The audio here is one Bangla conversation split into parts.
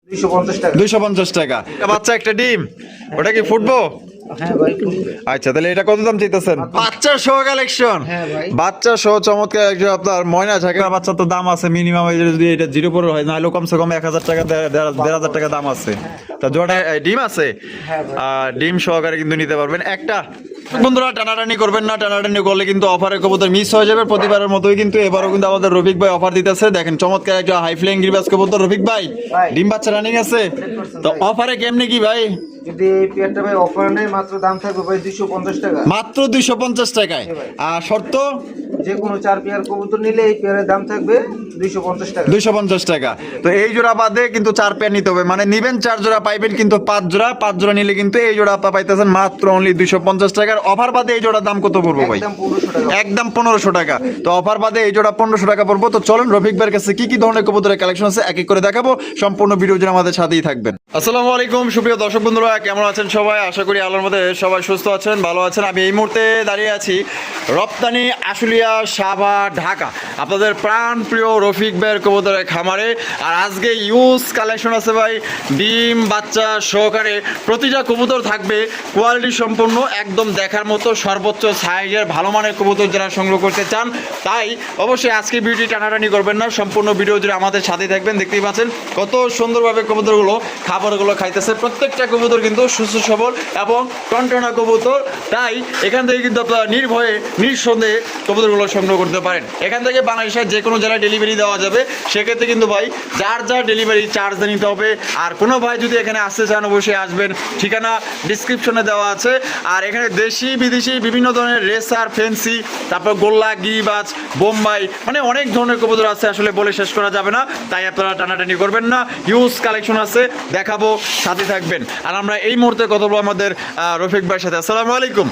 250 টাকা। বাচ্চা একটা ডিম, ওটা কি ফুটবো? আচ্ছা, তাহলে এটা কত দাম চাইতেছেন? বাচ্চা সহ কালেকশন, বাচ্চা সহ চমৎকার একজন আপনার ময়না থাকে। বাচ্চা তো দাম আছে মিনিমাম, যদি এটা 0 পরে হয় নাহলে কমসে কম 1000 টাকা 1500 টাকা দাম আছে। তা জোড়া ডিম আছে, ডিম সহকারে কিন্তু নিতে পারবেন একটা। বন্ধুরা টানাটানি করবেন না, টানাটানি করলে কিন্তু অফারের কবুতর মিস হয়ে যাবে। প্রতিবারের মতোই কিন্তু এবারও কিন্তু আমাদের রফিক ভাই অফার দিতেছে। দেখেন চমৎকার একটা হাই ফ্লাইং গিরিবাজ কবুতর। রফিক ভাই ডিম বাচ্চা রানিং আছে তো অফারে কেমনে কি ভাই? যদি এই পেয়ারটা ভাই অফার নেই, মাত্র দাম থাকবে ভাই 250 টাকা, মাত্র 250 টাকায়। আর শর্ত যে কোনো 4 পেয়ার কবুতর নিলে এই পেয়ারের দাম থাকবে 250 টাকা। 250 টাকা। তো এই জোড়া বাদে কিন্তু 4 পেয়ার নিতে হবে, মানে নিবেন 4 জোড়া পাইবেন কিন্তু 5 জোড়া নিলে কিন্তু এই জোড়া আপনারা পাইতেছেন মাত্র অনলি 250 টাকার। অফার বাদে এই জোড়ার দাম কত পড়বে ভাই? একদম 1500 টাকা। তো অফার বাদে এই জোড়া 1500 টাকা পড়বে। তো চলেন রফিক ভাইয়ের কাছে কি কি ধরনের কবুতরের কালেকশন আছে এক এক করে দেখাবো। সম্পূর্ণ ভিডিও জুড়ে আমাদের সাথেই থাকবেন। আসসালামু আলাইকুম সুপ্রিয় দর্শক বন্ধুরা, কেমন আছেন সবাই? আশা করি আল্লাহর মধ্যে সবাই সুস্থ আছেন, ভালো আছেন। আমি এই মুহূর্তে দাঁড়িয়ে আছি রপ্তানি আশুলিয়া সাভা ঢাকা, আপনাদের প্রাণ প্রিয় রফিক ভাইয়ের কবুতরের খামারে। আর আজকে ইউজ কালেকশন আছে ভাই, ডিম বাচ্চা সহকারে প্রতিটা কবুতর থাকবে কোয়ালিটি সম্পন্ন, একদম দেখার মতো সর্বোচ্চ সাইজের ভালো মানের কবুতর যারা সংগ্রহ করতে চান, তাই অবশ্যই আজকে ভিডিওটি টানাটানি করবেন না, সম্পূর্ণ ভিডিও জুড়ে আমাদের সাথে থাকবেন। দেখতেই পাচ্ছেন কত সুন্দরভাবে কবুতরগুলো খাবারগুলো খাইতেছে। প্রত্যেকটা কবুতর কিন্তু সুস্থ সবল এবং টনটনা কবুতর, তাই এখান থেকে কিন্তু আপনারা নির্ভয়ে নিঃসন্দেহে কবুতরগুলো সংগ্রহ করতে পারেন। এখান থেকে বাংলাদেশের যে কোনো জেলায় ডেলিভারি দেওয়া যাবে, সেক্ষেত্রে কিন্তু ভাই যার ডেলিভারি চার্জ নিতে হবে। আর কোনো ভাই যদি এখানে আসতে চান অবশ্যই আসবেন, ঠিকানা ডিসক্রিপশনে দেওয়া আছে। আর এখানে দেশি বিদেশি বিভিন্ন ধরনের রেসার, ফেন্সি, তারপর গোল্লা, গিরিবাজ, বোম্বাই, মানে অনেক ধরনের কবুতর আছে, আসলে বলে শেষ করা যাবে না, তাই আপনারা টানাটানি করবেন না। হিউজ কালেকশন আছে, দেখাবো, সাথে থাকবেন। আর আমরা এই মুহূর্তে কথা বলবো আমাদের রফিক ভাইয়ের সাথে। আসসালামু আলাইকুম।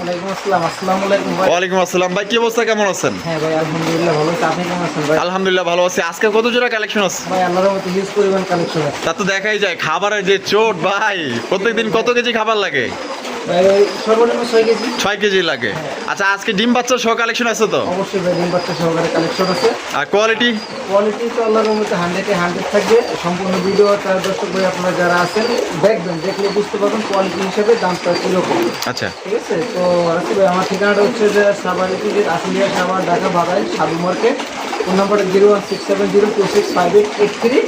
ওয়ালাইকুম আসসালাম ভাই, কি অবস্থা, কেমন আছেন? হ্যাঁ ভাই আলহামদুলিল্লাহ ভালো আছি, আপনি কেমন আছেন ভাই? আলহামদুলিল্লাহ ভালো আছি। আজকে কত জোড়া কালেকশন আছে ভাই? আল্লাহর মতো হিউজ পরিমাণ কালেকশন আছে। তা তো দেখাই যায়, খাবারের যে চোট ভাই, প্রত্যেকদিন কত কেজি খাবার লাগে? ভাই সর্বনিম্ন 6 কেজি। 6 কেজি লাগে। আচ্ছা, আজকে ডিম বাচ্চা সহ কালেকশন আছে তো? অবশ্যই ভাই ডিম বাচ্চা সহকারে কালেকশন আছে। আর কোয়ালিটি তো আল্লাহর মতো 100 থাকবে। সম্পূর্ণ ভিডিও তার দর্শক ভাই আপনারা যারা আছেন দেখবেন, দেখলে বুঝতে পারবেন কোয়ালিটি হিসেবে দামটা কিরকম। আচ্ছা ঠিক আছে। তো রাসি ভাই আমার ঠিকানাটা হচ্ছে যে সাভার আশুলিয়া সাভার ঢাকা বাগাই সাধু মার্কেট। ফোন নাম্বারটা 016726583।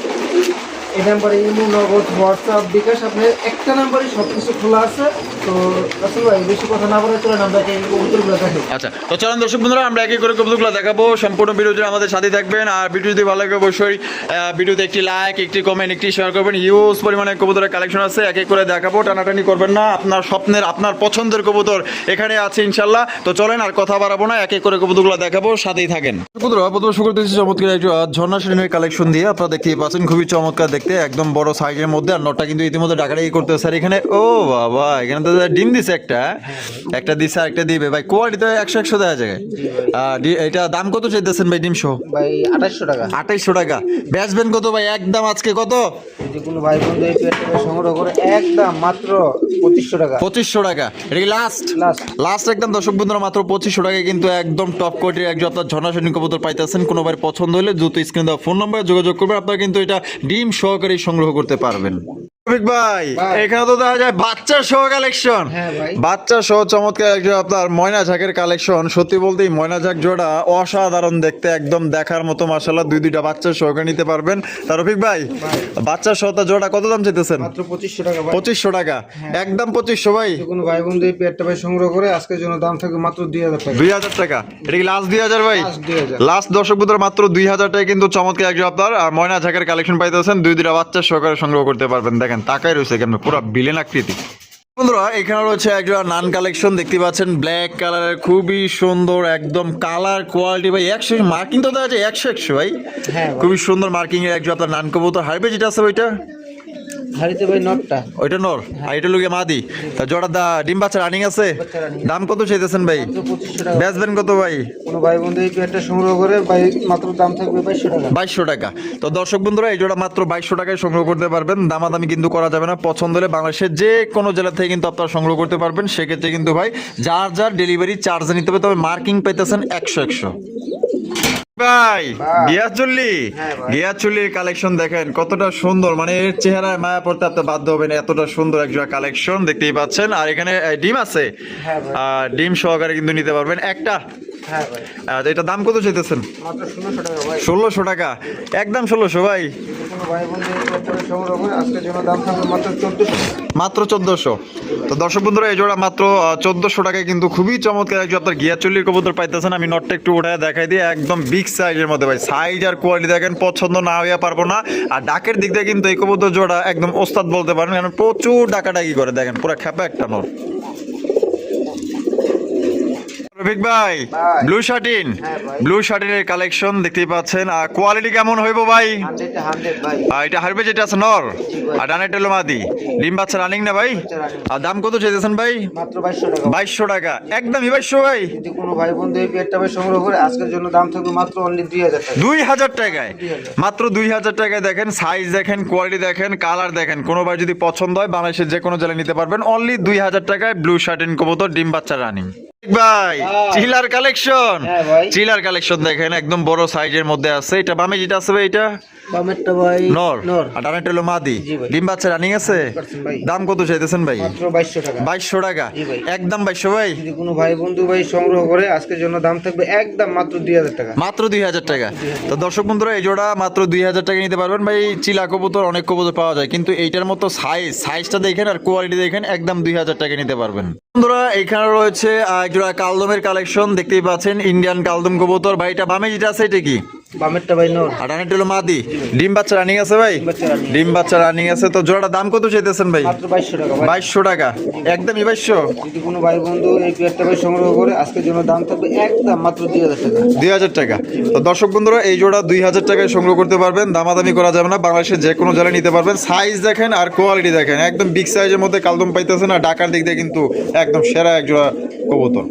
এই নাম্বারে ইমো, নগদ, হোয়াটসঅ্যাপ, বিকাশ, আপনার একটা নাম্বারে সব কিছু খোলা আছে। তো রাসেল ভাই বেশি কথা না বলে চলেন আমরা এই কবুতরগুলো দেখি। আচ্ছা, তো চলেন দর্শক বন্ধুরা আমরা এক এক করে কবুতরগুলো দেখাবো। সম্পূর্ণ ভিডিও জুড়ে আমাদের সাথে থাকবেন। আর ভিডিও যদি ভালো লাগে অবশ্যই ভিডিওতে একটি লাইক, একটি কমেন্ট, একটি শেয়ার করবেন। হিউজ পরিমাণে কবুতরের কালেকশন আছে, এক এক করে দেখাবো, টানাটানি করবেন না। আপনার স্বপ্নের, আপনার পছন্দের কবুতর এখানে আছে ইনশাল্লাহ। তো চলেন আর কথা বাড়াবো না, এক এক করে কবুতরগুলো দেখাবো, সাথেই থাকেন। কবুতর প্রথমে শুরু করতেছি চমৎকার একটু ঝর্ণা শ্রেণীর কালেকশন দিয়ে। আপনারা দেখতেই পাচ্ছেন খুবই চমৎকার দেখতে, একদম বড় সাইজের মধ্যে। আর নটটা কিন্তু ইতিমধ্যে ডাকাডাকি করতেছে। আর এখানে ও বাবা, এখানে তো ডিম দিছে, একটা দিছে আর একটা দিবে ভাই। কোয়ালিটি তো 100 দেওয়া যায়। এটা দাম কত চাইতেছেন ভাই ডিম সহ? ভাই 2800 টাকা। 2800 টাকা। বেচবেন কত ভাই একদম আজকে কত? যদি কোনো ভাই বন্ধু এই পেয়ারটা সংগ্রহ করে একদম মাত্র 2500 টাকা। 2500 টাকা। এটা কি লাস্ট একদম দর্শক বন্ধুরা, মাত্র 2500 টাকায় কিন্তু একদম টপ কোয়ালিটির একজন আপনার ঝর্ণাশনী কবুতর পাইতেছেন। কোনো ভাই পছন্দ হলে দ্রুত স্ক্রিন দেওয়া ফোন নম্বরে যোগাযোগ করবেন, আপনারা কিন্তু এটা ডিম সহকারে সংগ্রহ করতে পারবেন। ভাই এখানে তো দেখা যায় বাচ্চা সহ কালেকশন। বাচ্চা সহ চমৎকার একজন আপনার ময়না ঝাঁকের কালেকশন। সত্যি বলতেই ময়না ঝাঁক জোড়া অসাধারণ দেখতে, একদম দেখার মতো মাশাআল্লাহ। দুইটা বাচ্চা সহকারে নিতে পারবেন। তা রফিক ভাই বাচ্চা সহ জোড়া কত দাম চাইতেছেন? মাত্র 2500 টাকা। 2500 টাকা, একদম 2500 ভাই। কোনো ভাই বন্ধু এই পেয়ারটা ভাই সংগ্রহ করে আজকের জন্য দাম থাকবে মাত্র 2000 টাকা। 2000 টাকা। এটা কি লাস্ট 2000 ভাই? লাস্ট দর্শক বন্ধুরা মাত্র 2000 টাকা কিন্তু চমৎকার একজন আপনার ময়না ঝাঁকের কালেকশন পাইতেছেন। দুইটা বাচ্চা সহকারে সংগ্রহ করতে পারবেন। দেখেন তাকাই রয়েছে কেমন, পুরো বিলেন আকৃতি। বন্ধুরা এখানে রয়েছে একটা নান কালেকশন, দেখতে পাচ্ছেন ব্ল্যাক কালারের, খুবই সুন্দর একদম কালার কোয়ালিটি ভাই। 100 মার্কিং তো দেওয়া যায় 100 ভাই। খুবই সুন্দর মার্কিং এর একজন আপনার নান কবুতর। হাইবে যেটা আছে ওইটা হারিতে ভাই নটটা, ওইটা নর আর এটা লুকে মাদি। তা জোড়া ডিম বাচ্চা রানিং আছে। দাম কত চাইতেছেন ভাই? 2500 টাকা। বেচবেন কত ভাই? কোনো ভাই বন্ধু এই পেয়ারটা সংগ্রহ করে ভাই মাত্র দাম থাকবে 2200 টাকা। 2200 টাকা। তো দর্শক বন্ধুরা এই জোড়া মাত্র 2200 টাকায় সংগ্রহ করতে পারবেন। দামাদামি কিন্তু করা যাবে না। পছন্দ হলে বাংলাদেশের যে কোনো জেলা থেকে কিন্তু আপনারা সংগ্রহ করতে পারবেন। সেক্ষেত্রে কিন্তু ভাই যার ডেলিভারি চার্জ নিতে হবে, তবে মার্কিং পাইতেছেন 100। ভাই ভাই। গিয়াচুল্লি হ্যাঁ ভাই। গিয়াচুল্লির কালেকশন দেখেন কতটা সুন্দর, মানে এর চেহারায় মায়া পড়তে আপনি বাধ্য হবেন, এতটা সুন্দর একজোড়া কালেকশন দেখতেই পাচ্ছেন। আর এখানে ডিম আছে, হ্যাঁ ভাই। আর ডিম সহকারে কিন্তু নিতে পারবেন একটা। হ্যাঁ ভাই, আর এটা দাম কত চাইতেছেন? মাত্র 1600 টাকা ভাই। 1600 টাকা, একদম 1600 ভাই, যদি কোনো ভাই বন্ধু এই পেয়ারটা সংগ্রহ করে আজকের জন্য দাম থাকবে মাত্র 1400। মাত্র 1400। তো দর্শক বন্ধুরা এই জোড়া মাত্র 1400 টাকায় কিন্তু খুবই চমৎকার একজন আপনার গিয়াচুল্লির কবুতর পাইতেছেন। আমি নটটা একটু উঠায় দেখাই দিয়ে, একদম বিগ সাইজের মধ্যে ভাই, সাইজ আর কোয়ালিটি দেখেন, পছন্দ না হইয়া পারবো না। আর ডাকের দিক দিয়ে কিন্তু এই কবুতর জোড়া একদম ওস্তাদ বলতে পারেন, কারণ প্রচুর ডাকাডাকি করে, দেখেন পুরো খেপা একটা নর। রফিক ভাই ভাই। ব্লু শার্টিন, হ্যাঁ ভাই। ব্লু শার্টিনের কালেকশন দেখতেই পাচ্ছেন। আর কোয়ালিটি কেমন হইব ভাই? 100 ভাই। আর এটা হারবে যেটা আছে নর, ভাই। আর ডানে টেলো মাদি, ডিম বাচ্চা রানিং না ভাই? running। আর দাম কত চাইতেছেন ভাই? মাত্র 2200 টাকা। 2200 টাকা, একদম 2200 ভাই, যদি কোনো ভাই বন্ধু এই পেয়ারটা ভাই সংগ্রহ করে আজকের জন্য দাম থাকবে মাত্র অনলি 2000 টাকা। 2000 টাকায়, 2000 মাত্র 2000 টাকায়। দেখেন সাইজ দেখেন, কোয়ালিটি দেখেন, কালার দেখেন, কোনো ভাই যদি পছন্দ হয় বাংলাদেশের যে কোনো জেলায় নিতে পারবেন অনলি 2000 টাকায়। ব্লু শার্টিন কবুতর, ডিম বাচ্চা রানিং ভাই। চিলার কালেকশন, হ্যাঁ ভাই। চিলার কালেকশন দেখেন, একদম বড় সাইজের মধ্যে আছে। এটা বামে যেটা আছে ভাই, এটা বামেরটা ভাই নর, নর। আর ডানেরটা হলো মাদি, জি ভাই। ডিম বাচ্চা রানিং আছে। 100% ভাই। দাম কত চাইতেছেন ভাই? মাত্র 2200 টাকা। 2200 টাকা, জি ভাই। একদম 2200 ভাই, যদি কোনো ভাই বন্ধু ভাই সংগ্রহ করে আজকের জন্য দাম থাকবে একদম মাত্র 2000 টাকা। মাত্র 2000 টাকা। তো দর্শক বন্ধুরা এই জোড়া মাত্র 2000 টাকা নিতে পারবেন ভাই। চিলা কবুতর অনেক কবুতর পাওয়া যায়, কিন্তু এইটার মতো সাইজটা দেখেন আর কোয়ালিটি দেখেন, একদম 2000 টাকা নিতে পারবেন। বন্ধুরা এখানে রয়েছে এক জোড়া কালদমের কালেকশন দেখতেই পাচ্ছেন, ইন্ডিয়ান কালদম কবুতর ভাই। এটা বামে যেটা আছে এটা কি? বামেরটা ভাই নর। আর ডানেরটা হলো মাদি, ডিম বাচ্চা রানিং আছে ভাই, বাচ্চা running। ডিম বাচ্চা রানিং আছে। তো জোড়াটার দাম কত চাইতেছেন ভাই? মাত্র 2200 টাকা ভাই। 2200 টাকা, একদমই 2200। যদি কোনো ভাই বন্ধু এই পেয়ারটা ভাই সংগ্রহ করে আজকের জন্য দাম থাকবে একদম মাত্র 2000 টাকা। 2000 টাকা। তো দর্শক বন্ধুরা এই জোড়া 2000 টাকায় সংগ্রহ করতে পারবেন, দামাদামি করা যাবে না, বাংলাদেশের যে কোনো জেলায় নিতে পারবেন। সাইজ দেখেন আর কোয়ালিটি দেখেন, একদম বিগ সাইজের মধ্যে কালদম পাইতেছেন। আর ঢাকার দিক দিয়ে কিন্তু একদম সেরা এক জোড়া কবুতর।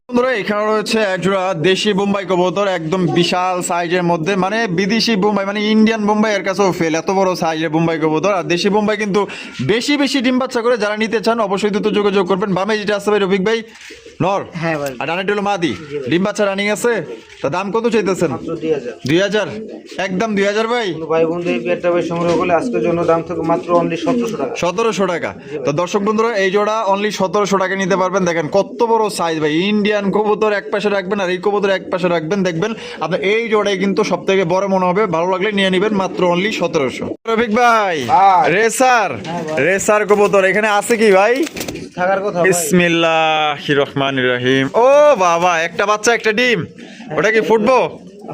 বন্ধুরা এখানে রয়েছে এক জোড়া দেশি বোম্বাই কবুতর, একদম বিশাল সাইজের মধ্যে, মানে বিদেশি বোম্বাই মানে ইন্ডিয়ান বোম্বাই এর কাছেও ফেল, এত বড় সাইজের বোম্বাই কবুতর। আর দেশি বোম্বাই কিন্তু বেশি বেশি ডিম বাচ্চা করে, যারা নিতে চান অবশ্যই দ্রুত যোগাযোগ করবেন। বামে যেটা আছে ভাই রফিক ভাই নর, হ্যাঁ ভাই। আর ডানেরটা হলো মাদি, ডিম বাচ্চা রানিং আছে। তো দাম কত চাইতেছেন? মাত্র 2000। 2000, একদম 2000 ভাই, কোনো ভাই বন্ধু এই পেয়ারটা ভাই সংগ্রহ করলে আজকের জন্য দাম থাকবে মাত্র অনলি 1700 টাকা। 1700 টাকা। তো দর্শক বন্ধুরা এই জোড়া অনলি 1700 টাকা নিতে পারবেন। দেখেন কত বড় সাইজ ভাই, ইন্ডিয়ান কবুতর এক পাশে রাখবেন আর এই কবুতর এক পাশে রাখবেন, দেখবেন আপনার এই জোড়াই কিন্তু সব থেকে বড় মনে হবে। ভালো লাগলে নিয়ে নেবেন, মাত্র অনলি 1700। রফিক ভাই ভাই। রেসার, হ্যাঁ ভাই। রেসার কবুতর এখানে আছে কি ভাই? থাকার কথা ভাই। বিসমিল্লাহির রহমানির রহিম। ও বাবা, একটা বাচ্চা একটা ডিম, ওটা কি ফুটবো?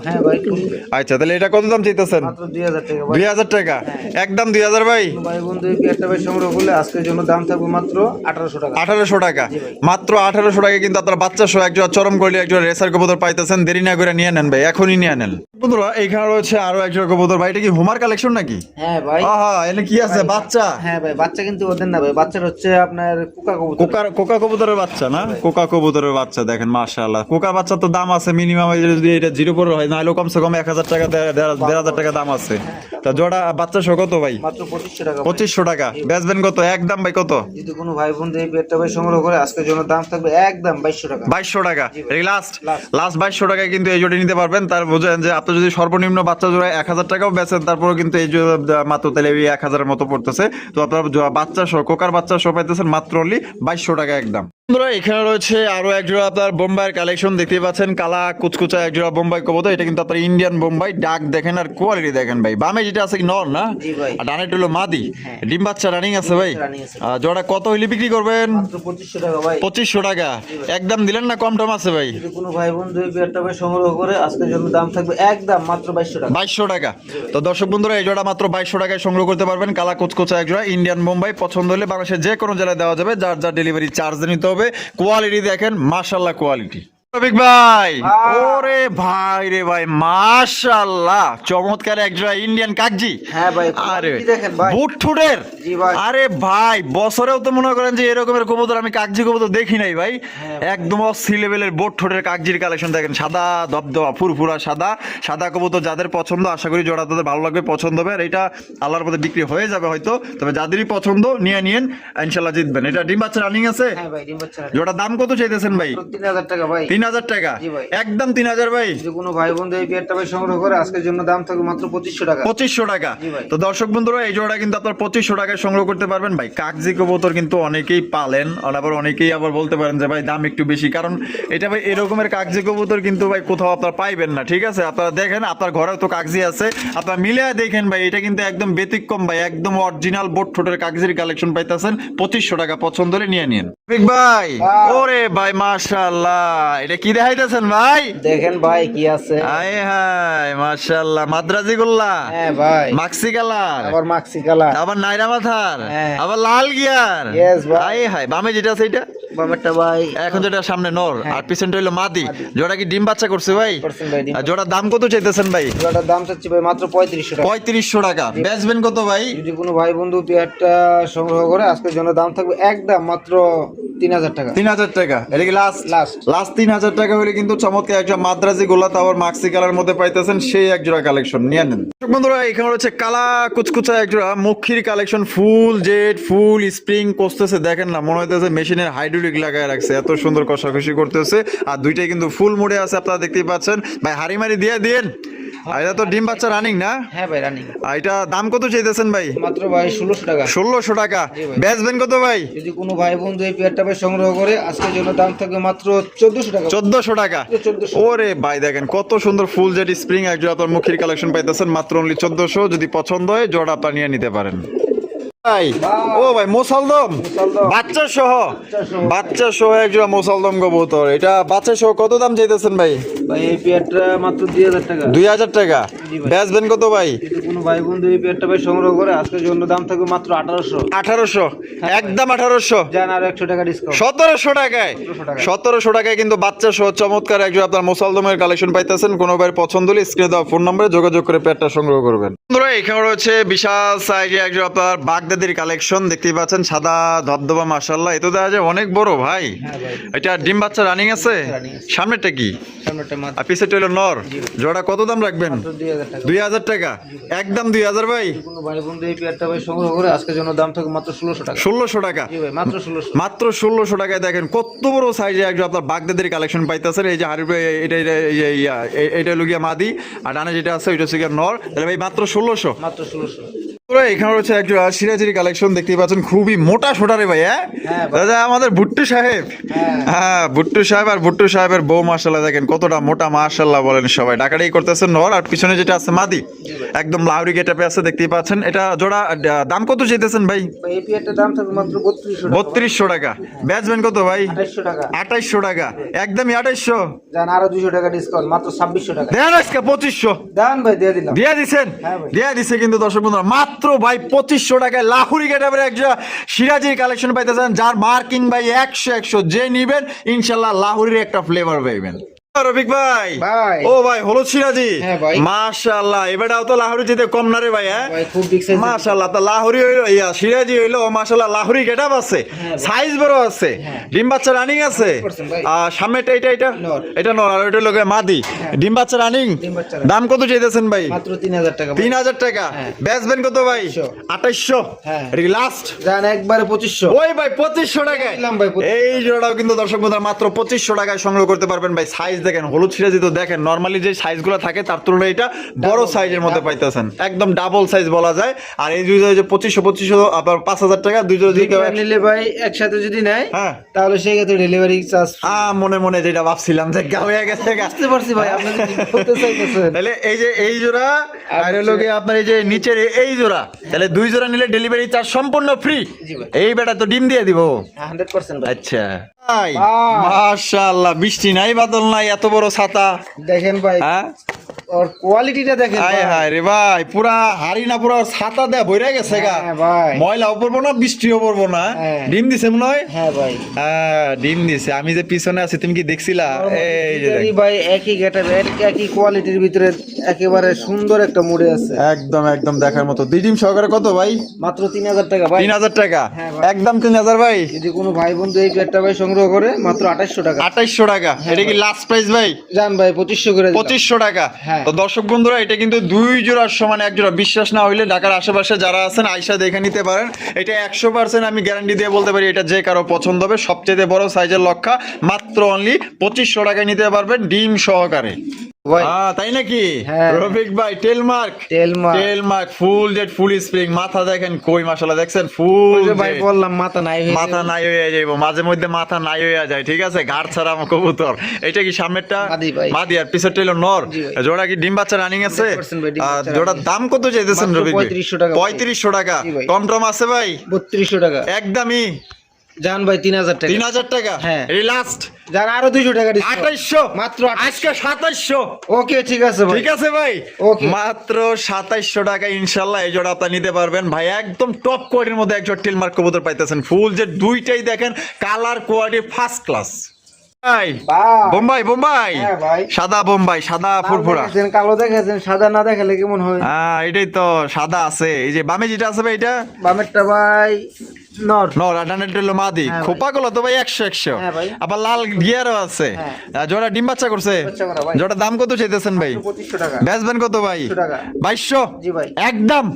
হ্যাঁ ভাই খুলবে। আচ্ছা তাহলে এটা কত দাম চাইতেছেন? মাত্র 2000 টাকা ভাই। 2000 টাকা, একদম 2000 ভাই। কোনো ভাই বন্ধু এই পেয়ারটা ভাই সংগ্রহ করলে আজকের জন্য দাম থাকবে মাত্র 1800 টাকা। 1800 টাকা, জি ভাই। মাত্র 1800 টাকা কিন্তু আপনারা বাচ্চা সহ একজন চরম করলে একজন রেসার কবুতর পাইতেছেন। দেরি না করে নিয়ে নেন ভাই, এখনই নিয়ে নেন। বন্ধুরা এইখানে রয়েছে আরো একজন কবুতর ভাই, এটা কি হুমার কালেকশন নাকি? হ্যাঁ ভাই। আহা এনে কি আছে বাচ্চা? হ্যাঁ ভাই, বাচ্চা কিন্তু ওদের না ভাই, বাচ্চার হচ্ছে আপনার কোকা কবুতর। কোকা কবুতরের বাচ্চা না? কোকা কবুতরের বাচ্চা দেখেন মাশাআল্লাহ। কোকা বাচ্চা তো দাম আছে মিনিমাম, যদি এটা 0 পরে হয় নাহলে কমসে কম 1000 টাকা 1500 টাকা দাম আছে। তা জোড়া বাচ্চা সহ কত ভাই? মাত্র 2500 টাকা ভাই। 2500 টাকা, বেচবেন কত? একদম ভাই কত? যদি কোনো ভাই বন্ধু এই পেয়ারটা ভাই সংগ্রহ করে আজকের জন্য দাম থাকবে একদম 2200 টাকা। 2200 টাকা, এই লাস্ট Last। 2200 টাকায় কিন্তু এই জোড়া নিতে পারবেন। তার বোঝেন যে আপনি যদি সর্বনিম্ন বাচ্চা জোড়া 1000 টাকাও বেচেন, তারপরেও কিন্তু এই জোড়া মাত্র তাহলে 1000 এর মতো পড়তেছে। তো আপনার বাচ্চা সহ কোকার বাচ্চা সহ পাইতেছেন মাত্র অনলি 2200 টাকা একদম। বন্ধুরা এখানে রয়েছে আরো এক জোড়া আপনার বোম্বাইয়ের কালেকশন দেখতে পাচ্ছেন, কালা কুচকুচা এক জোড়া বোম্বাই কবুতর। এটা কিন্তু আপনার ইন্ডিয়ান বোম্বাই, ডাক দেখেন আর কোয়ালিটি দেখেন ভাই। বামে যেটা আছে কি নর না, জি ভাই। আর ডানেরটা হলো মাদি, ডিম বাচ্চা রানিং আছে ভাই। running আছে। জোড়া কত হইলে বিক্রি করবেন? মাত্র 2500 টাকা ভাই। 2500 টাকা, একদম দিলেন না? কম টম আছে ভাই? যদি কোনো ভাই বন্ধু এই পেয়ারটা ভাই সংগ্রহ করে আজকের জন্য দাম থাকবে একদম মাত্র 2200 টাকা। 2200 টাকা। তো দর্শক বন্ধুরা এই জোড়া মাত্র 2200 টাকায় সংগ্রহ করতে পারবেন। কালা কুচকুচা এক জোড়া ইন্ডিয়ান বোম্বাই, পছন্দ হলে বাংলাদেশের যে কোনো জেলায় দেওয়া যাবে, যার যার ডেলিভারি চার্জ নিতে হবে। কোয়ালিটি দেখেন মাশাআল্লাহ কোয়ালিটি। রফিক ভাই, ওরে ভাই রে ভাই, মাশাআল্লাহ চমৎকার এক জোড়া ইন্ডিয়ান কাকজি। হ্যাঁ ভাই, আরে quality দেখেন ভাই। বুট ঠুটের, জি ভাই। আরে ভাই বছরেও তো মনে করেন যে এরকমের কবুতর আমি কাকজি কবুতর দেখি নাই ভাই। হ্যাঁ একদম অস্থির লেভেলের বোট ঠোঁটের কাকজির কালেকশন দেখেন, সাদা দবদবা ফুরফুরা সাদা সাদা কবুতর। যাদের পছন্দ আশা করি জোড়া তাদের ভালো লাগবে, পছন্দ হবে। আর এটা আল্লাহর পথে বিক্রি হয়ে যাবে হয়তো, তবে যাদেরই পছন্দ নিয়ে নিয়েন, ইনশাল্লাহ জিতবেন। এটা ডিম বাচ্চা রানিং আছে। হ্যাঁ ভাই, ডিম বাচ্চা। জোড়ার দাম কত চাইতেছেন ভাই? 3000 টাকা ভাই। 3000 টাকা, জি ভাই। একদম 3000 ভাই। যদি কোনো ভাই বন্ধু এই পেয়ারটা ভাই সংগ্রহ করে আজকের জন্য দাম থাকবে মাত্র 2500 টাকা। 2500 টাকা। জি ভাই। তো দর্শক বন্ধুরা এই জোড়া কিন্তু আপনার 2500 টাকায় সংগ্রহ করতে পারবেন ভাই। কাগজি কবুতর কিন্তু অনেকেই পালেন, আর আবার অনেকেই আবার বলতে পারেন যে ভাই দাম একটু বেশি, কারণ এটা ভাই এরকমের কাগজি কবুতর কিন্তু ভাই কোথাও আপনারা পাইবেন না, ঠিক আছে? আপনারা দেখেন আপনার ঘরে তো কাগজি আছে, আপনারা মিলে দেখেন ভাই এটা কিন্তু একদম ব্যতিক্রম ভাই, একদম অরিজিনাল বোট ঠোঁটের কাগজির কালেকশন পাইতেছেন। 2500 টাকা, পছন্দ হলে নিয়ে নিন ভাই। ওরে ভাই মাশাআল্লাহ, এটা কি দেখাইতেছেন ভাই? দেখেন ভাই কি আছে। আয় হায় মাশাআল্লাহ, মাদ্রাজি গোল্লা, হ্যাঁ ভাই, মাক্সি কালার, আবার মাক্সি কালার, আবার নাইরা মাথার, হ্যাঁ। আবার লাল গিয়ার। Yes ভাই। আয় হায়, বামে যেটা আছে এটা বাবারটা ভাই এখন যেটা সামনে নর আর পিছনটা হইলো মাদি। জোড়া কি ডিম বাচ্চা করছে ভাই? করছেন ভাই, ডিম। আর জোড়ার দাম কত চাইতেছেন ভাই? জোড়াটার দাম চাচ্ছি ভাই মাত্র 3500 টাকা। 3500 টাকা। বেচবেন কত ভাই? যদি কোনো ভাই বন্ধু পেয়ারটা সংগ্রহ করে আজকের জন্য দাম থাকবে একদম মাত্র 3000 টাকা। 3000 টাকা। এটা কি লাস্ট? লাস্ট। লাস্ট 3000 টাকা হলে কিন্তু চমৎকার একটা মাদ্রাজি গোলা তাওয়ার মাক্সি কালার মধ্যে পাইতেছেন, সেই এক জোড়া কালেকশন নিয়ে নেন। দর্শক বন্ধুরা এখানে হচ্ছে কালা কুচকুচা এক জোড়া মক্ষীর কালেকশন, ফুল জেড, ফুল স্প্রিং কষতেছে, দেখেন না মনে হইতেছে মেশিনের হাইড্রোলিক লাগায় রাখছে, এত সুন্দর কষাকষি করতেছে। আর দুইটাই কিন্তু ফুল মুড়ে আছে, আপনারা দেখতেই পাচ্ছেন ভাই। হাড়ি মারি দিয়ে দিন। আর এটা তো ডিম বাচ্চা রানিং না? হ্যাঁ ভাই রানিং। আর এটা দাম কত চাইতেছেন ভাই? মাত্র ভাই 1600 টাকা। 1600 টাকা। জি ভাই। বেচবেন কত ভাই? যদি কোনো ভাই বন্ধু এই পেয়ারটা ভাই সংগ্রহ করে আজকের জন্য দাম থাকবে মাত্র 1400 টাকা। 1400 টাকা। 1400। ওরে ভাই দেখেন কত সুন্দর ফুল জেড স্প্রিং এক জোড়া আপনার মুখের কালেকশন পাইতেছেন মাত্র অনলি 1400। যদি পছন্দ হয় জোড়া আপনার নিয়ে নিতে পারেন ভাই। ও ভাই মোসালদম বাচ্চা সহ, বাচ্চা সহ এক জোড়া মোসালদম কবুতর। এটা বাচ্চা সহ কত দাম চাইতেছেন ভাই? ভাই এই পেয়ারটা মাত্র 2000 টাকা। 2000 টাকা। জি ভাই। বেচবেন কত ভাই? যদি কোনো ভাই বন্ধু এই পেয়ারটা ভাই সংগ্রহ করে আজকের জন্য দাম থাকবে মাত্র 1800। 1800, একদম 1800। জান আর 100 টাকা ডিসকাউন্ট। 1700 টাকায়। 1700 টাকায় কিন্তু বাচ্চা সহ চমৎকার একজন আপনার মোসালদমের কালেকশন পাইতেছেন। কোনো ভাইয়ের পছন্দ হলে স্ক্রিনে দেওয়া ফোন নম্বরে যোগাযোগ করে পেয়ারটা সংগ্রহ করবেন। বন্ধুরা এখানে রয়েছে বিশাল সাইজে একজন আপনার বাগদাদির কালেকশন, দেখতেই পাচ্ছেন সাদা ধবধবা মাশাআল্লাহ। এতো দেখা যায় অনেক বড় ভাই। হ্যাঁ ভাই। এটা ডিম বাচ্চা রানিং আছে? রানিং আছে। সামনেরটা কি? সামনেটা মাত্র আর পিছেরটা হলো নর। জোড়া কত দাম রাখবেন? 2000 টাকা। 2000 টাকা, একদম 2000 ভাই। কোনো ভাই বন্ধু এই পেয়ারটা ভাই সংগ্রহ করে আজকের জন্য দাম থাকবে মাত্র 1600 টাকা। 1600 টাকা। জি ভাই মাত্র 1600। মাত্র 1600 টাকায় দেখেন কত বড় সাইজে একজন আপনার বাগদাদের কালেকশন পাইতেছেন। এই যে হাড়ি এটা এটা লুকিয়া মাদি, আর ডানে যেটা আছে ওইটা হচ্ছে গিয়ে নর। তাহলে ভাই মাত্র 1600। মাত্র 1600। এখানে রয়েছে একজন সিরাজির কালেকশন, দেখতেই পাচ্ছেন খুবই মোটা সোটা রে ভাই। হ্যাঁ হ্যাঁ ভাই। দাদা আমাদের ভুট্টু সাহেব। হ্যাঁ। হ্যাঁ ভুট্টু সাহেব আর ভুট্টু সাহেবের বউ মাশাআল্লাহ দেখেন কতটা মোটা মাশাআল্লাহ বলেন সবাই। ডাকাডাকি করতেছেন নর, আর পিছনে যেটা আছে মাদি একদম লাউরি গেটাপে আছে, দেখতেই পাচ্ছেন। এটা জোড়া দাম কত চাইতেছেন ভাই? ভাই এই পেয়ারটার দাম থাকবে মাত্র 3200 টাকা। 3200 টাকা। বেচবেন কত ভাই? 2800 টাকা। 2800 টাকা, একদমই 2800। জান আরো 200 টাকা ডিসকাউন্ট মাত্র 2600 টাকা। দেন আজকে 2500 দান ভাই দিয়ে দিলাম। দিয়ে দিছেন। হ্যাঁ ভাই। দিয়ে দিছে কিন্তু দর্শক বন্ধুরা মাত্র ভাই 2500 টাকায় লাহুরি গেটাপের একটা সিরাজির কালেকশন পাইতেছেন, যার মার্কিং ভাই 100 যে নিবেন ইনশাল্লাহ লাহুরির একটা ফ্লেভার পাইবেন। রফিক ভাই। ভাই। ও ভাই হলুদ সিরাজি। হ্যাঁ ভাই। মাশাআল্লাহ, এবারটাও তো লাহুরি যেতে কম না রে ভাই। হ্যাঁ ভাই খুব বিগ সাইজ। মাশাআল্লাহ, তা লাহুরি হইলো সিরাজি হইলো মাশাআল্লাহ, লাহুরি গেটাপ আছে, সাইজ বড় আছে, ডিম বাচ্চা রানিং আছে। 100% ভাই। আর সামনেটা এটা নর। এটা নর, আর ওইটা লোকে মাদি। ডিম বাচ্চা রানিং। ডিম বাচ্চা দাম কত চাইতেছেন ভাই? মাত্র 3000 টাকা। 3000 টাকা। হ্যাঁ। বেচবেন কত ভাই? 2800। হ্যাঁ। লাস্ট জান একবারে 2500। ওই ভাই 2500 টাকায় দিলাম ভাই 2500। এই জোড়াটাও কিন্তু দর্শক বন্ধুরা মাত্র 2500 টাকায় সংগ্রহ করতে পারবেন ভাই। সাইজ দেখেন হলুদ সিরাজি তো দেখেন নরমালি যে সাইজগুলো থাকে তার তুলনায় এটা বড় সাইজের মধ্যে পাইতেছেন, একদম ডাবল সাইজ বলা যায়। আর এই দুই যে 2500 আবার 5000 টাকা দুই জোড়া দিতে হবে। নিলে ভাই একসাথে যদি নেয় হ্যাঁ তাহলে সেই ক্ষেত্রে ডেলিভারি চার্জ। মনে মনে যেটা ভাবছিলাম যে গা হয়ে গেছে বুঝতে পারছি ভাই আপনি কি বলতে চাইতেছেন। তাহলে এই যে এই জোড়া আর হলো কি আপনার এই যে নিচের এই জোড়া, তাহলে দুই জোড়া নিলে ডেলিভারি চার্জ সম্পূর্ণ ফ্রি। জি ভাই। এই বেটা তো ডিম দিয়ে দিব। 100% ভাই। আচ্ছা ভাই মাশাআল্লাহ, বৃষ্টি নাই বাদল নাই, এত বড় ছাতা। দেখেন ভাই হ্যাঁ ওর কোয়ালিটিটা দেখেন হায় ভাই। হায় রে ভাই, পুরা হাড়ি না পুরা ছাতা দেয়া বইরা গেছে গা। হ্যাঁ ভাই। ময়লাও পড়বো না বৃষ্টিও পড়বো না। হ্যাঁ। ডিম দিছে মনে হয়। হ্যাঁ ভাই। হ্যাঁ ডিম দিছে, আমি যে পিছনে আছি তুমি কি দেখছিলা? এই যে এই ভাই একই গেটআপ একই কোয়ালিটির ভিতরে একেবারে সুন্দর একটা মুড়ে আছে। একদম একদম দেখার মতো। দুই ডিম সহকারে কত ভাই? মাত্র 3000 টাকা ভাই। 3000 টাকা। হ্যাঁ ভাই। একদম 3000 ভাই। যদি কোনো ভাই বন্ধু এই পেয়ারটা ভাই সংগ্রহ সংগ্রহ করে মাত্র 2800 টাকা। 2800 টাকা, এটা কি লাস্ট প্রাইস ভাই? জান ভাই 2500 করে দিলাম। 2500 টাকা। হ্যাঁ। তো দর্শক বন্ধুরা, এটা কিন্তু 2 জোড়ার সমান 1 জোড়া। বিশ্বাস না হইলে ঢাকার আশেপাশে যারা আছেন আইসা দেখে নিতে পারেন। এটা 100% আমি গ্যারান্টি দিয়ে বলতে পারি, এটা যে কারো পছন্দ হবে। সবচেয়ে বড় সাইজের লক্ষা, মাত্র অনলি 2500 টাকায় নিতে পারবেন ডিম সহকারে। ভাই তাই নাকি? হ্যাঁ। রফিক ভাই, টেলমার্ক ফুল জেড ফুল স্প্রিং, মাথা দেখেন কই, মাশাআল্লাহ দেখছেন ফুল ভাই বললাম মাথা নাই হয়ে মাথা নাই হয়ে যাইবো, মাঝে মধ্যে মাথা নাই হয়ে যায়, ঠিক আছে? ঘাট ছাড়া আমার কবুতর। এটা কি সামনেরটা মাদি ভাই। মাদি আর পিছেরটা হলো নর। জি ভাই। জোড়া কি ডিম বাচ্চা রানিং আছে? 100% ভাই, ডিম বাচ্চা জোড়ার দাম কত চাইতেছেন মাত্র রফিক ভাই? 3500 টাকা ভাই। 3500 টাকা। জি ভাই। কম টম আছে ভাই? 3200 টাকা। একদমই জান ভাই 3000 টাকা। 3000 টাকা। হ্যাঁ। এই লাস্ট জান আরো 200 টাকা ডিসকাউন্ট। 2800 মাত্র আজকে 2700। ওকে ঠিক আছে ভাই। ঠিক আছে ভাই, Okay. মাত্র 2700 টাকা ইনশাল্লাহ এই জোড়া আপনি নিতে পারবেন ভাই। একদম টপ কোয়ালিটির মধ্যে একজন টিলমার্ক কবুতর পাইতেছেন, ফুল যে দুইটাই দেখেন কালার কোয়ালিটি ফার্স্ট ক্লাস। ভাই বাহ। বোম্বাই বোম্বাই, হ্যাঁ ভাই। সাদা বোম্বাই, সাদা ফুরফুরা। দেখেছেন, কালো দেখেছেন, সাদা না দেখালে কেমন হয়? এটাই তো সাদা আছে। এই যে বামে যেটা আছে ভাই, এটা বামেরটা ভাই নর। নর আর ডানেরটা হলো মাদি। হ্যাঁ ভাই। খোপাগুলো তো ভাই 100 হ্যাঁ ভাই। আবার লাল গিয়ারও আছে। হ্যাঁ। জোড়া ডিম বাচ্চা করছে। বাচ্চা করা ভাই। জোড়া দাম কত চাইতেছেন ভাই? 2500 টাকা। বেচবেন কত ভাই? 2200 টাকা। 2200। জি ভাই। একদম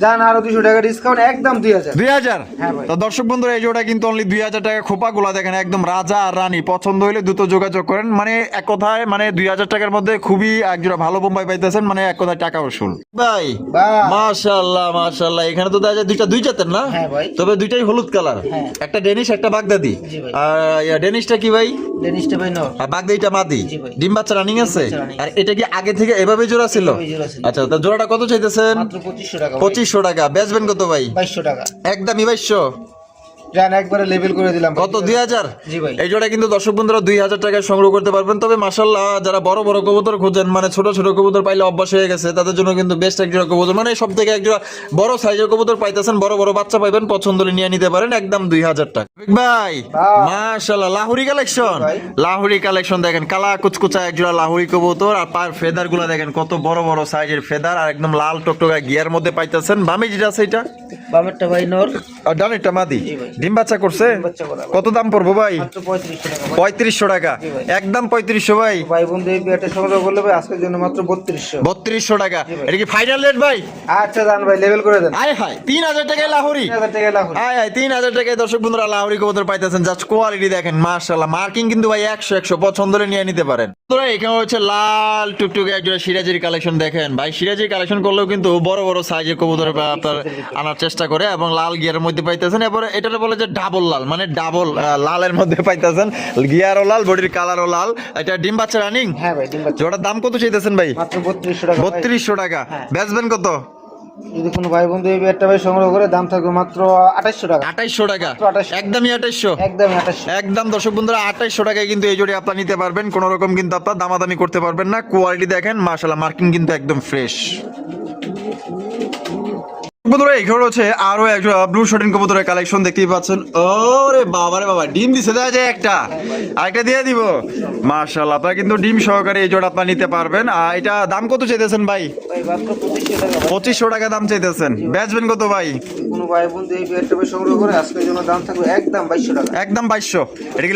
জান আরো 200 টাকা ডিসকাউন্ট, একদম 2000। 2000। হ্যাঁ ভাই। তো দর্শক বন্ধুরা, এই জোড়া কিন্তু অনলি 2000 টাকা। খোপাগুলা দেখেন একদম রাজা আর রানী। পছন্দ হলে দ্রুত যোগাযোগ করেন। মানে এক কথায় মানে 2000 টাকার মধ্যে খুবই এক জোড়া ভালো বোম্বাই পাইতেছেন, মানে এক কথায় টাকা উসুল ভাই। বাহ। মাশাআল্লাহ মাশাআল্লাহ, এখানে তো দেখা যায় দুই জাতের না? হ্যাঁ ভাই। তবে দুইটাই হলুদ কালার। হ্যাঁ। একটা ডেনিশ একটা বাগদাদি। জি ভাই। আর ডেনিশটা কি ভাই? ডেনিশটা ভাই নর। আর বাগদাদিটা মাদি। জি ভাই। ডিম বাচ্চা রানিং আছে? বাচ্চা running আর এটা কি আগে থেকে এভাবে জোড়া ছিল? এভাবেই জোড়া ছিল। আচ্ছা, তো জোড়াটা কত চাইতেছেন? মাত্র 2500 টাকা ভাই। 2500 টাকা। বেচবেন কত ভাই? 2200 টাকা। একদমই 2200। জান একবারে লেভেল করে দিলাম ভাই। কত? 2000। জি ভাই। এই জোড়া কিন্তু দর্শক বন্ধুরা 2000 টাকায় সংগ্রহ করতে পারবেন। তবে মাশাআল্লাহ, যারা বড় বড় কবুতর খোঁজেন, মানে ছোট ছোট কবুতর পাইলে অভ্যাস হয়ে গেছে, তাদের জন্য কিন্তু বেস্ট এক জোড়া কবুতর, মানে সব থেকে এক জোড়া বড় সাইজের কবুতর পাইতেছেন, বড় বড় বাচ্চা পাইবেন। পছন্দ হলে নিয়ে নিতে পারেন, একদম 2000 টাকা। ভাই বাহ। মাশাআল্লাহ, লাহুরি কালেকশন। ভাই। লাহুরি কালেকশন দেখেন, কালা কুচকুচা এক জোড়া লাহুরি কবুতর। আর পার ফেদার গুলা দেখেন কত বড় বড় সাইজের ফেদার, আর একদম লাল টকটকা গিয়ার মধ্যে পাইতেছেন। বামে যেটা আছে এটা, বামেরটা ভাই নর। আর ডানেরটা মাদি। জি ভাই। ডিম বাচ্চা করছে? বাচ্চা করা ভাই। কত দাম পড়বো ভাই? মাত্র 3500 টাকা ভাই। 3500 টাকা। জি ভাই। একদম 3500 ভাই। ভাই বন্ধু এই বিয়াটা সংগ্রহ করলে ভাই আজকের জন্য মাত্র 3200। 3200 টাকা। জি ভাই। এটা কি ফাইনাল রেট ভাই? আচ্ছা জান ভাই লেভেল করে দেন। আয় হায়, 3000 টাকায় লাহোরি। 3000 টাকা লাভ। আয় হায়, 3000 টাকায় দর্শক বন্ধুরা লাহোরি কবুতর পাইতেছেন। জাস্ট কোয়ালিটি দেখেন, মাশাআল্লাহ। মার্কিং কিন্তু ভাই 100 পছন্দ হলে নিয়ে নিতে পারেন। তোরা এখানে হচ্ছে লাল টুকটুকে একজোড়া সিরাজির কালেকশন দেখেন ভাই। সিরাজির কালেকশন করলেও কিন্তু বড় বড় সাইজের কবুতর আপনার আনার চেষ্টা করে, এবং লাল গিয়ারের মধ্যে পাইতেছেন। এরপরে এটা বলে যে ডাবল লাল, মানে ডাবল লালের মধ্যে পাইতেছেন। গিয়ারও লাল, বডির কালারও লাল। এটা ডিম বাচ্চা রানিং। হ্যাঁ ভাই ডিম বাচ্চা। জোড়ার দাম কত চাইতেছেন ভাই? মাত্র 3200 টাকা ভাই। 3200 টাকা। হ্যাঁ। বেচবেন কত? যদি কোনো ভাই বন্ধু এই বিয়ারটা ভাই সংগ্রহ করে দাম থাকবে মাত্র 2800 টাকা। 2800 টাকা। মাত্র 2800 একদমই 2800। একদম 2800। একদম দর্শক বন্ধুরা 2800 টাকায় কিন্তু এই জোড়ি আপনারা নিতে পারবেন। কোন রকম কিন্তু আপনারা দামাদামি করতে পারবেন না। কোয়ালিটি দেখেন মাশাআল্লাহ, মার্কিং কিন্তু একদম ফ্রেশ। বন্ধুরা এখানে হচ্ছে আরো একটা ব্লু শর্টিন কবুতরের কালেকশন দেখতেই পাচ্ছেন। ওরে বাবা রে বাবা, ডিম দিছে দেখা যায় একটা, আরেকটা দিয়ে দিব। মাশাআল্লাহ, আপনারা কিন্তু ডিম সহকারে এই জোড়া আপনারা নিতে পারবেন। আর এটা দাম কত চাইতেছেন ভাই? ভাই মাত্র 2500 টাকা ভাই। 2500 টাকা দাম চাইতেছেন। বেচবেন কত ভাই? কোনো ভাই বন্ধু এই বিয়ারটা ভাই সংগ্রহ করে আজকের জন্য দাম থাকবে একদম 2200 টাকা। একদম 2200। এটা কি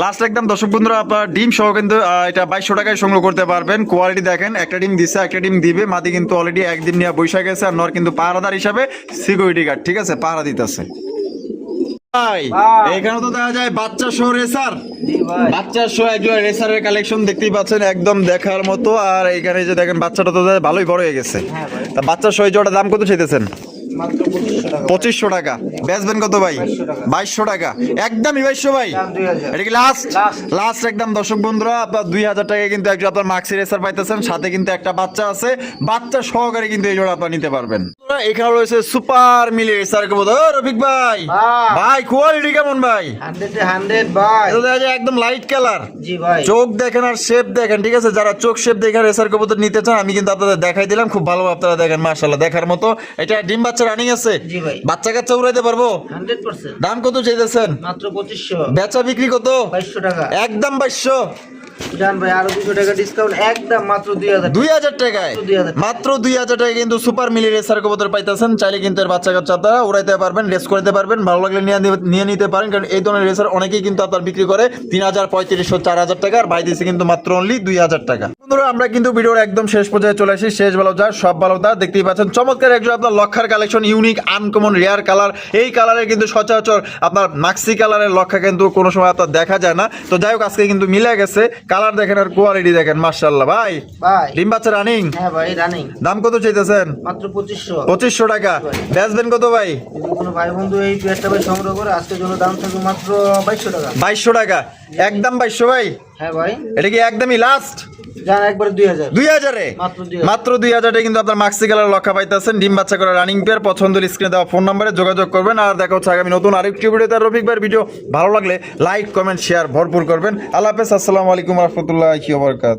লাস্ট একদম দর্শক বন্ধুরা, আপনারা ডিম সহ কিন্তু এটা 2200 টাকায় সংগ্রহ করতে পারবেন। কোয়ালিটি দেখেন, একটা ডিম দিছে, একটা ডিম দিবে। মাদি কিন্তু অলরেডি একদিন নিয়ে বৈশা গেছে। আর নর কিন্তু পাহারাদার হিসাবে সিকিউরিটি গার্ড, ঠিক আছে, পাহারা দিতেছে। ভাই এখানে তো দেখা যায় বাচ্চা শো রেসার। জি ভাই। বাচ্চা শো একজন রেসারের কালেকশন দেখতেই পাচ্ছেন, একদম দেখার মতো। আর এখানে যে দেখেন বাচ্চাটা তো ভালোই বড় হয়ে গেছে। হ্যাঁ ভাই। তা বাচ্চা শো এই জোড়া দাম কত চাইতেছেন? মাত্র 2500 টাকা। 2500 টাকা। বেচবেন কত ভাই? 2200 টাকা। একদমই 2200 ভাই। দাম 2000। এটা কি লাস্ট একদম দর্শক বন্ধুরা, আপনার 2000 টাকায় কিন্তু একজন আপনার মাক্সি রেসার পাইতেছেন। সাথে কিন্তু একটা বাচ্চা আছে, বাচ্চা সহকারে কিন্তু এই জোড়া আপনারা নিতে পারবেন। এখানে রয়েছে সুপার মিলি রেসার কবুতর। রফিক ভাই, ভাই কোয়ালিটি কেমন ভাই? 100 এ 100 ভাই। এটা দেখা যায় একদম লাইট কালার। জি ভাই। চোখ দেখেন আর শেপ দেখেন, ঠিক আছে? যারা চোখ শেপ দেখে রেসার কবুতর নিতে চান, আমি কিন্তু আপনাদের দেখাই দিলাম, খুব ভালো আপনারা দেখেন, মাশাআল্লাহ দেখার মতো। এটা ডিম বাচ্চা রানিং আছে। জি ভাই। বাচ্চা কাচ্চা উড়াইতে পারবো? 100%। দাম কত চাইতেছেন? মাত্র 2500। বেচা বিক্রি কত? 2200 টাকা। একদম 2200। জান ভাই আরো 200 টাকা ডিসকাউন্ট, একদম মাত্র 2000। 2000 টাকায়, 2000 মাত্র 2000 টাকায় কিন্তু সুপার মিলি রেসার কবুতর পাইতেছেন। চাইলে কিন্তু এর বাচ্চা কাচ্চা আপনারা উড়াইতে পারবেন, রেস করতে পারবেন, ভালো লাগলে নিয়ে নিতে পারেন। কারণ এই ধরনের রেসার অনেকেই কিন্তু আপনার বিক্রি করে 3000, 3500, 4000 টাকা, আর ভাই দিচ্ছে কিন্তু মাত্র অনলি 2000 টাকা। বন্ধুরা আমরা কিন্তু ভিডিওর একদম শেষ পর্যায়ে চলে আসি। শেষ ভালো যা সব ভালো তা, দেখতেই পাচ্ছেন চমৎকার একজন আপনার লক্ষার collection, unique uncommon rare colour. এই কালারের কিন্তু সচরাচর আপনার মাক্সি কালারের লক্ষা কিন্তু কোনো সময় আপনার দেখা যায় না। তো যাই হোক আজকে কিন্তু মিলে গেছে, কালার দেখেন আর কোয়ালিটি দেখেন, মাশাআল্লাহ। ভাই ভাই ডিম বাচ্চা রানিং, হ্যাঁ ভাই রানিং, দাম কত চাইতেছেন? মাত্র 2500। 2500 টাকা। বেচবেন কত ভাই? যদি কোনো ভাই বন্ধু এই পেয়ারটা ভাই সংগ্রহ করে, আজকের জন্য দাম থাকবে মাত্র 2200 টাকা। 2200 টাকা, একদম 2200 ভাই। হ্যাঁ ভাই এটা কি একদমই লাস্ট? জান একবারে 2000। 2000-এ মাত্র 2000। মাত্র 2000-এ কিন্তু আপনার মাক্সি কালার লক্ষা পাইতেছেন। ডিম বাচ্চা করা রানিং পেয়ার, পছন্দের স্ক্রিনে দেওয়া ফোন নম্বরে যোগাযোগ করবেন। আর দেখা হচ্ছে আগামী নতুন আরেকটি ভিডিওতে। রফিক ভাইয়ের ভিডিও ভালো লাগলে লাইক, কমেন্ট, শেয়ার ভরপুর করবেন। আল্লাহ হাফেজ, আসসালামু আলাইকুম রহমতুল্লাহি ওয়া বারাকাতুহু।